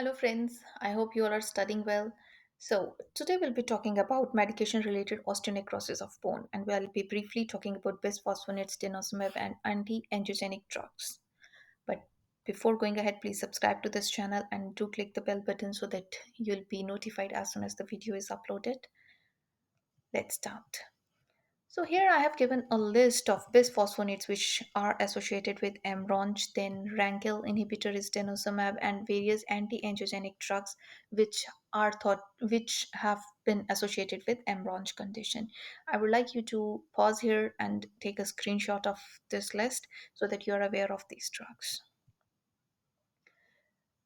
Hello, friends. I hope you all are studying well. So, today we'll be talking about medication related osteonecrosis of bone, and we'll be briefly talking about bisphosphonates, denosumab, and anti angiogenic drugs. But before going ahead, please subscribe to this channel and do click the bell button so that you'll be notified as soon as the video is uploaded. Let's start. So here I have given a list of bisphosphonates which are associated with MRONJ, then Rankle inhibitor is denosumab, and various anti-angiogenic drugs which have been associated with MRONJ condition. I would like you to pause here and take a screenshot of this list so that you are aware of these drugs.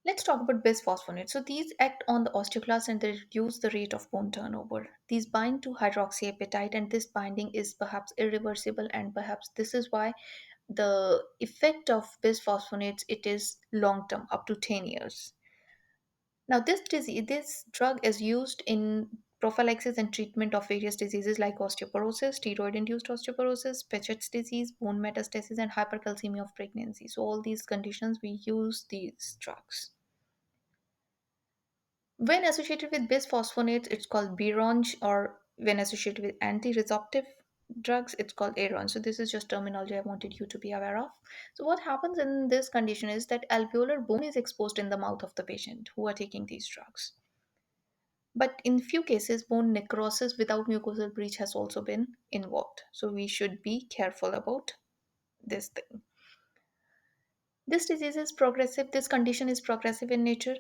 Let's talk about bisphosphonates. So these act on the osteoclast and they reduce the rate of bone turnover. These bind to hydroxyapatite, and this binding is perhaps irreversible, and perhaps this is why the effect of bisphosphonates it is long term, up to 10 years. Now this drug is used in prophylaxis and treatment of various diseases like osteoporosis, steroid-induced osteoporosis, Behçet's disease, bone metastasis, and hypercalcemia of pregnancy. So all these conditions we use these drugs. When associated with bisphosphonates, it's called BRONJ, or when associated with anti-resorptive drugs, it's called ARON. So this is just terminology I wanted you to be aware of. So what happens in this condition is that alveolar bone is exposed in the mouth of the patient who are taking these drugs. But in few cases, bone necrosis without mucosal breach has also been involved. So we should be careful about this thing. This condition is progressive in nature,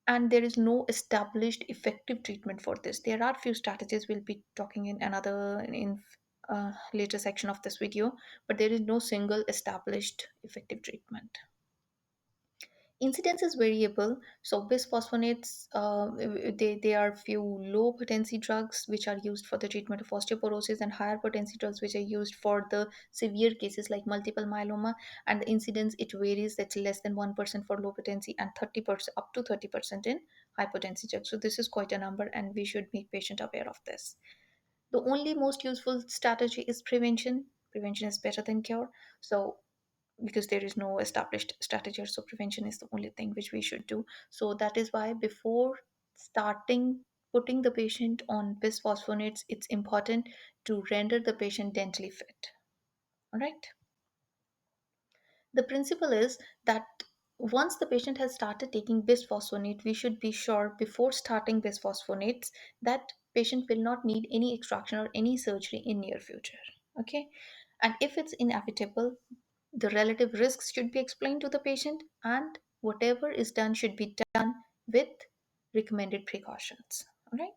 and there is no established effective treatment for this. There are few strategies we'll be talking in another in later section of this video, but there is no single established effective treatment. Incidence is variable. So bisphosphonates, they are few low potency drugs which are used for the treatment of osteoporosis, and higher potency drugs which are used for the severe cases like multiple myeloma. And the incidence it varies. That's less than 1% for low potency and 30% up to 30% in high potency drugs. So this is quite a number, and we should make patient aware of this. The only most useful strategy is prevention. Prevention is better than cure. So because there is no established strategy, so prevention is the only thing which we should do. So that is why before starting putting the patient on bisphosphonates, it's important to render the patient dentally fit. All right. The principle is that once the patient has started taking bisphosphonate, we should be sure before starting bisphosphonates that patient will not need any extraction or any surgery in near future. Okay. And if it's inevitable, the relative risks should be explained to the patient, and whatever is done should be done with recommended precautions. All right.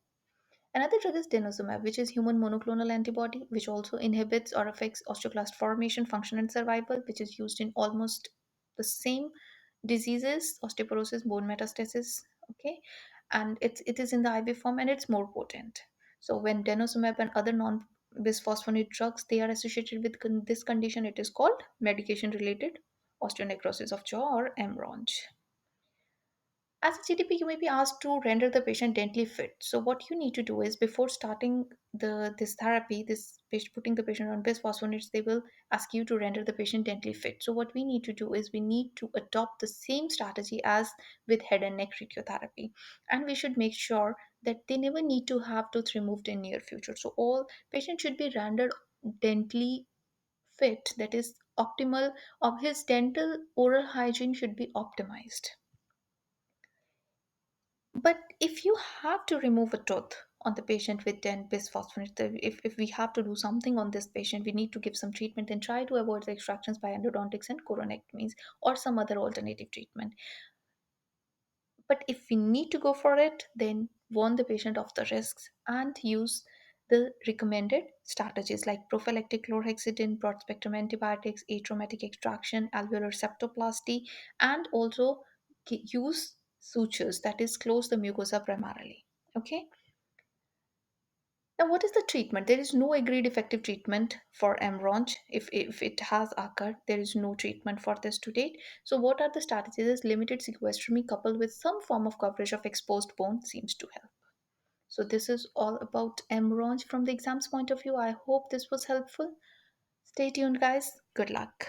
Another drug is denosumab, which is human monoclonal antibody, which also inhibits or affects osteoclast formation, function, and survival, which is used in almost the same diseases, osteoporosis, bone metastasis. Okay, and it is in the IV form and it's more potent. So when denosumab and other non-bisphosphonate drugs they are associated with this condition, it is called medication-related osteonecrosis of jaw, or MRONJ. As a GDP, you may be asked to render the patient dentally fit. So what you need to do is before starting this therapy, putting the patient on bisphosphonates, they will ask you to render the patient dentally fit. So what we need to do is we need to adopt the same strategy as with head and neck radiotherapy, and we should make sure that they never need to have tooth removed in near future. So all patients should be rendered dentally fit. That is optimal. Of his dental oral hygiene should be optimized. But if you have to remove a tooth on the patient with 10 bisphosphonates, if we have to do something on this patient, we need to give some treatment and try to avoid the extractions by endodontics and coronectomies or some other alternative treatment. But if we need to go for it, then warn the patient of the risks and use the recommended strategies like prophylactic chlorhexidine, broad spectrum antibiotics, atraumatic extraction, alveolar septoplasty, and also use sutures, that is, close the mucosa primarily. Okay. Now, what is the treatment? There is no agreed effective treatment for MRONJ. If it has occurred, there is no treatment for this to date. So, what are the strategies? Is limited sequestration coupled with some form of coverage of exposed bone seems to help. So, this is all about MRONJ from the exam's point of view. I hope this was helpful. Stay tuned, guys. Good luck.